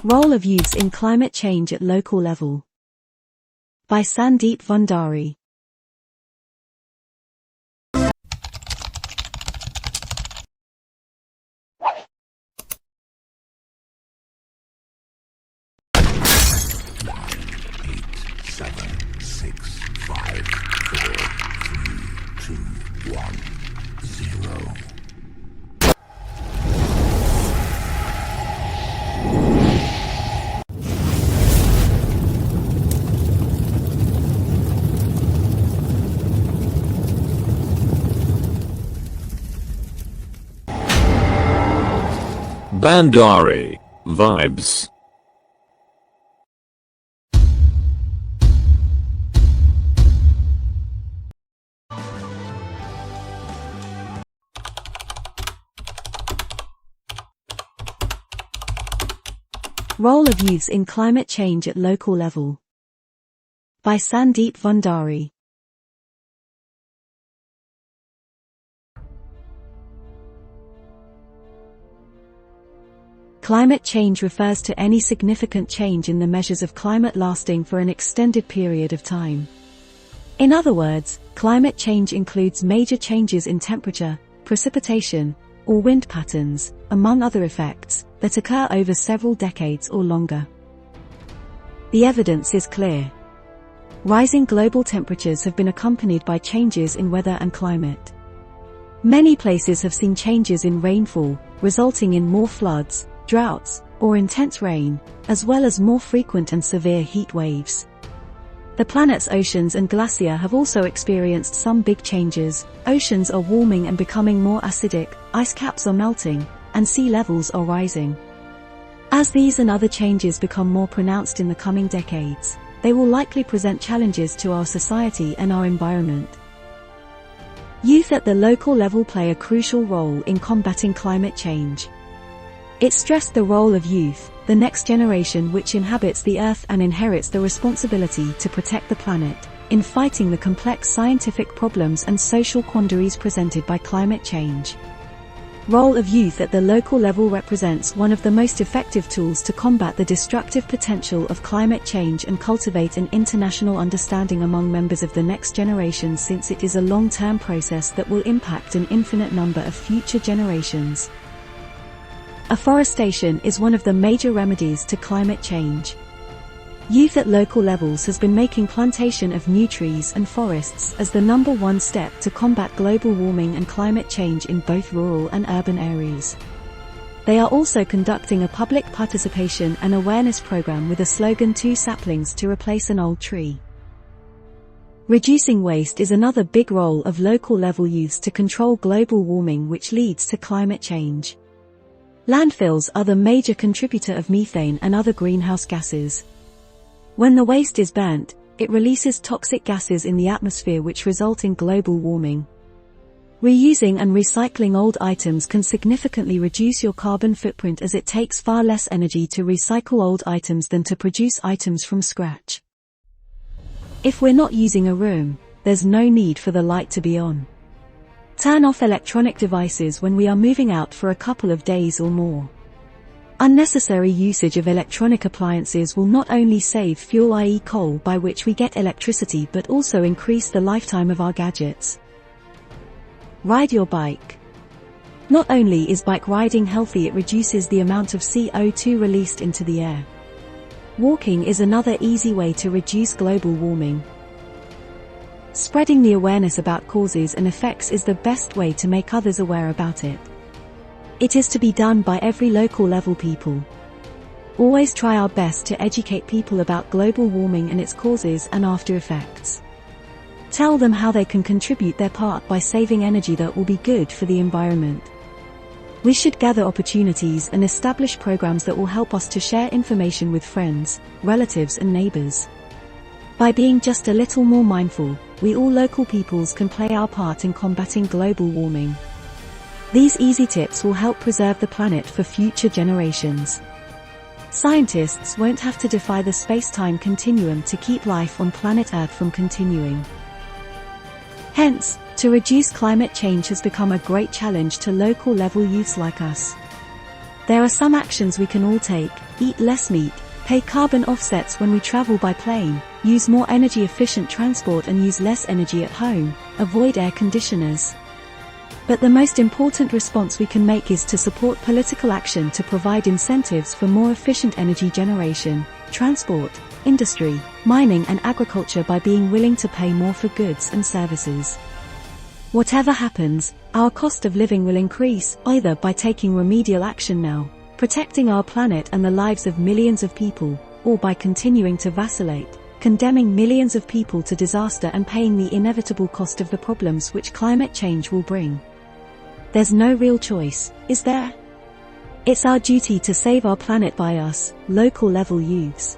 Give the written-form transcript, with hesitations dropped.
Role of youths in climate change at local level. By Sandeep Vhandari. Seven, 6, 5, 4, 3, 2, 1, 0. Vhandari Vibes. Role of youths in climate change at local level. By Sandeep Vhandari. Climate change refers to any significant change in the measures of climate lasting for an extended period of time. In other words, climate change includes major changes in temperature, precipitation, or wind patterns, among other effects, that occur over several decades or longer. The evidence is clear. Rising global temperatures have been accompanied by changes in weather and climate. Many places have seen changes in rainfall, resulting in more floods, droughts, or intense rain, as well as more frequent and severe heat waves. The planet's oceans and glacier have also experienced some big changes. Oceans are warming and becoming more acidic, ice caps are melting, and sea levels are rising. As these and other changes become more pronounced in the coming decades, they will likely present challenges to our society and our environment. Youth at the local level play a crucial role in combating climate change. It stressed the role of youth, the next generation which inhabits the Earth and inherits the responsibility to protect the planet, in fighting the complex scientific problems and social quandaries presented by climate change. Role of youth at the local level represents one of the most effective tools to combat the destructive potential of climate change and cultivate an international understanding among members of the next generation, since it is a long-term process that will impact an infinite number of future generations. Afforestation is one of the major remedies to climate change. Youth at local levels has been making plantation of new trees and forests as the #1 step to combat global warming and climate change in both rural and urban areas. They are also conducting a public participation and awareness program with a slogan, 2 saplings to replace an old tree. Reducing waste is another big role of local level youths to control global warming, which leads to climate change. Landfills are the major contributor of methane and other greenhouse gases. When the waste is burnt, it releases toxic gases in the atmosphere which result in global warming. Reusing and recycling old items can significantly reduce your carbon footprint, as it takes far less energy to recycle old items than to produce items from scratch. If we're not using a room, there's no need for the light to be on. Turn off electronic devices when we are moving out for a couple of days or more. Unnecessary usage of electronic appliances will not only save fuel, i.e. coal, by which we get electricity, but also increase the lifetime of our gadgets. Ride your bike. Not only is bike riding healthy, it reduces the amount of CO2 released into the air. Walking is another easy way to reduce global warming. Spreading the awareness about causes and effects is the best way to make others aware about it. It is to be done by every local level people. Always try our best to educate people about global warming and its causes and after effects. Tell them how they can contribute their part by saving energy that will be good for the environment. We should gather opportunities and establish programs that will help us to share information with friends, relatives and neighbors. By being just a little more mindful, we all local peoples can play our part in combating global warming. These easy tips will help preserve the planet for future generations. Scientists won't have to defy the space-time continuum to keep life on planet Earth from continuing. Hence, to reduce climate change has become a great challenge to local level youths like us. There are some actions we can all take: eat less meat, pay carbon offsets when we travel by plane, use more energy-efficient transport and use less energy at home, avoid air conditioners. But the most important response we can make is to support political action to provide incentives for more efficient energy generation, transport, industry, mining and agriculture by being willing to pay more for goods and services. Whatever happens, our cost of living will increase, either by taking remedial action now, protecting our planet and the lives of millions of people, or by continuing to vacillate, condemning millions of people to disaster and paying the inevitable cost of the problems which climate change will bring. There's no real choice, is there? It's our duty to save our planet by us, local level youths.